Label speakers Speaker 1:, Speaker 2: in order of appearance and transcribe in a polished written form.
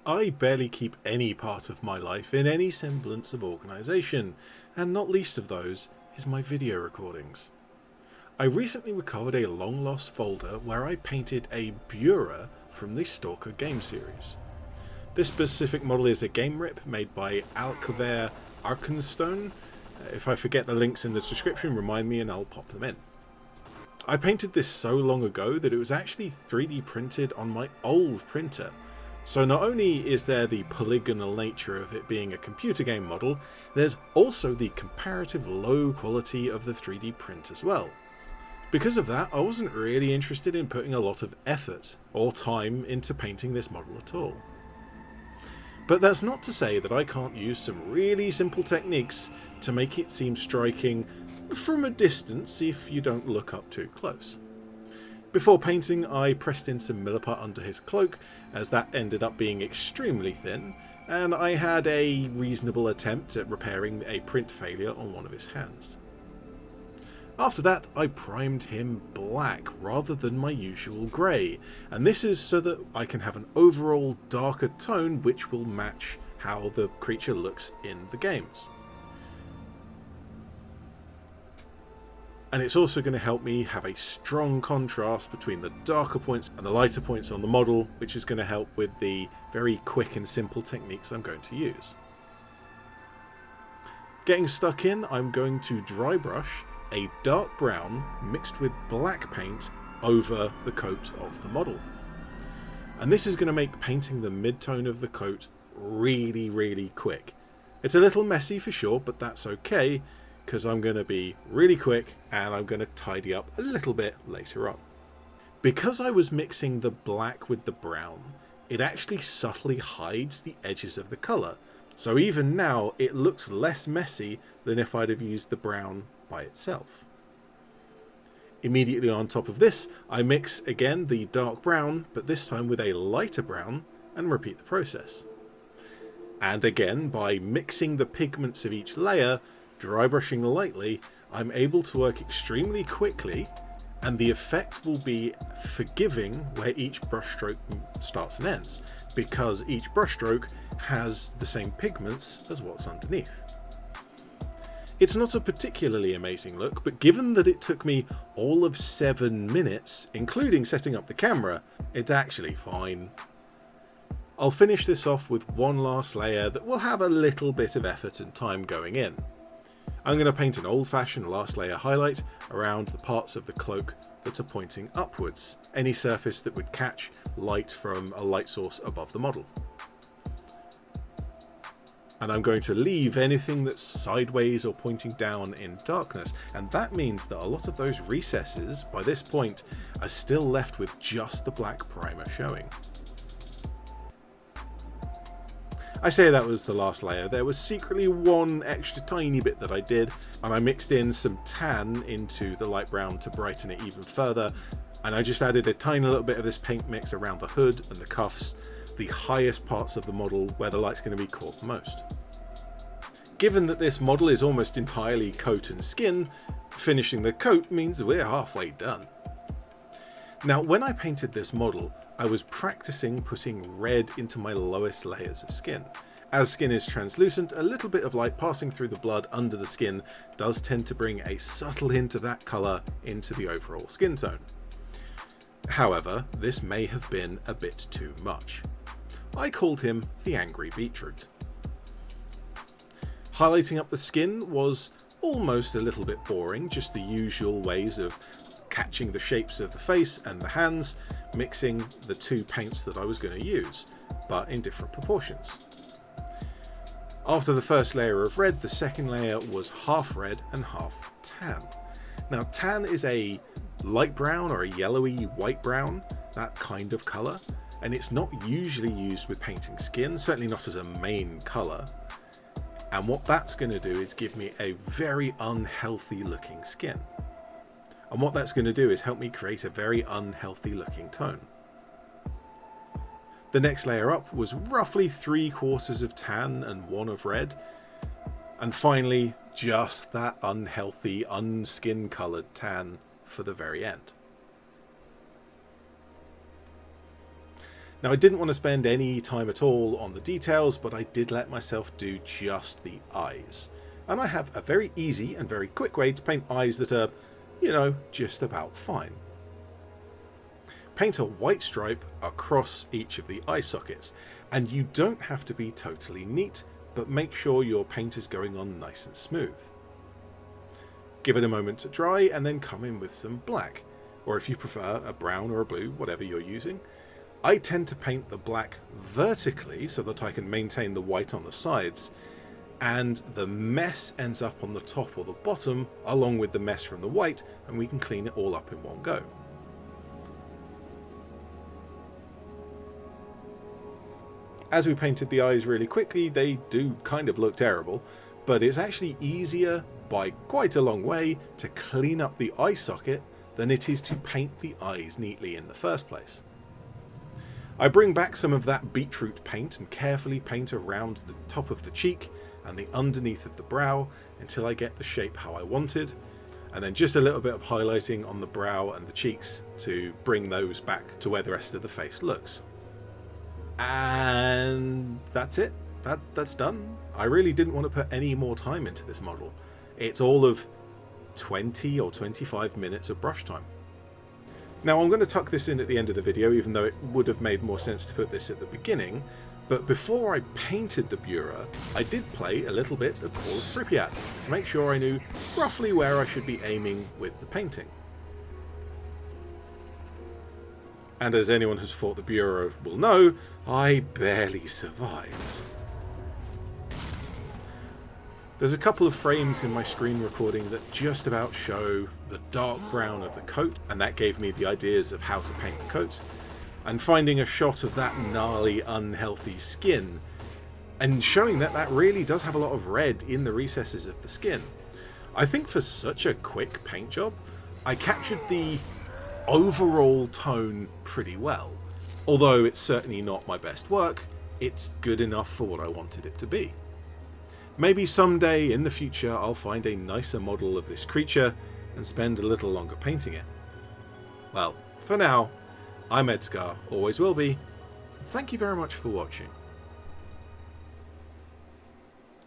Speaker 1: I barely keep any part of my life in any semblance of organisation, and not least of those is my video recordings. I recently recovered a long lost folder where I painted a Bura from the Stalker game series. This specific model is a game rip made by Alcaver Arkenstone. If I forget the links in the description, remind me and I'll pop them in. I painted this so long ago that it was actually 3D printed on my old printer. So not only is there the polygonal nature of it being a computer game model, there's also the comparative low quality of the 3D print as well. Because of that, I wasn't really interested in putting a lot of effort or time into painting this model at all. But that's not to say that I can't use some really simple techniques to make it seem striking from a distance if you don't look up too close. Before painting, I pressed in some Milliput under his cloak, as that ended up being extremely thin, and I had a reasonable attempt at repairing a print failure on one of his hands. After that, I primed him black rather than my usual grey, and this is so that I can have an overall darker tone which will match how the creature looks in the games. And it's also going to help me have a strong contrast between the darker points and the lighter points on the model, which is going to help with the very quick and simple techniques I'm going to use. Getting stuck in, I'm going to dry brush a dark brown mixed with black paint over the coat of the model. And this is going to make painting the mid-tone of the coat really quick. It's a little messy for sure, but that's okay, because I'm going to be really quick and I'm going to tidy up a little bit later on. Because I was mixing the black with the brown, it actually subtly hides the edges of the colour, so even now it looks less messy than if I'd have used the brown by itself. Immediately on top of this, I mix again the dark brown, but this time with a lighter brown, and repeat the process. And again, by mixing the pigments of each layer, dry brushing lightly, I'm able to work extremely quickly, and the effect will be forgiving where each brushstroke starts and ends, because each brushstroke has the same pigments as what's underneath. It's not a particularly amazing look, but given that it took me all of 7 minutes, including setting up the camera, it's actually fine. I'll finish this off with one last layer that will have a little bit of effort and time going in. I'm going to paint an old-fashioned last layer highlight around the parts of the cloak that are pointing upwards, any surface that would catch light from a light source above the model. And I'm going to leave anything that's sideways or pointing down in darkness, and that means that a lot of those recesses by this point are still left with just the black primer showing. I say that was the last layer. There was secretly one extra tiny bit that I did, and I mixed in some tan into the light brown to brighten it even further, and I just added a tiny little bit of this paint mix around the hood and the cuffs, the highest parts of the model where the light's going to be caught the most. Given that this model is almost entirely coat and skin, finishing the coat means we're halfway done. Now, when I painted this model, I was practicing putting red into my lowest layers of skin. As skin is translucent, a little bit of light passing through the blood under the skin does tend to bring a subtle hint of that colour into the overall skin tone. However, this may have been a bit too much. I called him the Angry Beetroot. Highlighting up the skin was almost a little bit boring, just the usual ways of catching the shapes of the face and the hands, mixing the two paints that I was going to use, but in different proportions. After the first layer of red, the second layer was half red and half tan. Now, tan is a light brown or a yellowy white brown, that kind of colour, and it's not usually used with painting skin, certainly not as a main colour. And what that's going to do is give me a very unhealthy looking skin. And what that's going to do is help me create a very unhealthy looking tone. The next layer up was roughly 3/4 of tan and 1 of red. And finally, just that unhealthy, unskin coloured tan for the very end. Now, I didn't want to spend any time at all on the details, but I did let myself do just the eyes. And I have a very easy and very quick way to paint eyes that are, you know, just about fine. Paint a white stripe across each of the eye sockets, and you don't have to be totally neat, but make sure your paint is going on nice and smooth. Give it a moment to dry and then come in with some black, or if you prefer a brown or a blue, whatever you're using. I tend to paint the black vertically so that I can maintain the white on the sides, and the mess ends up on the top or the bottom along with the mess from the white, and we can clean it all up in one go. As we painted the eyes really quickly, they do kind of look terrible, but it's actually easier by quite a long way to clean up the eye socket than it is to paint the eyes neatly in the first place. I bring back some of that beetroot paint and carefully paint around the top of the cheek and the underneath of the brow until I get the shape how I wanted, and then just a little bit of highlighting on the brow and the cheeks to bring those back to where the rest of the face looks. And that's it. That's done. I really didn't want to put any more time into this model. It's all of 20 or 25 minutes of brush time. Now I'm going to tuck this in at the end of the video, even though it would have made more sense to put this at the beginning, but before I painted the Bureau, I did play a little bit of Call of Pripyat to make sure I knew roughly where I should be aiming with the painting. And as anyone who's fought the Bureau will know, I barely survived. There's a couple of frames in my screen recording that just about show the dark brown of the coat, and that gave me the ideas of how to paint the coat. And finding a shot of that gnarly, unhealthy skin, and showing that that really does have a lot of red in the recesses of the skin. I think for such a quick paint job, I captured the overall tone pretty well. Although it's certainly not my best work, it's good enough for what I wanted it to be. Maybe someday in the future I'll find a nicer model of this creature and spend a little longer painting it. Well, for now, I'm ED-SKaR, always will be. Thank you very much for watching.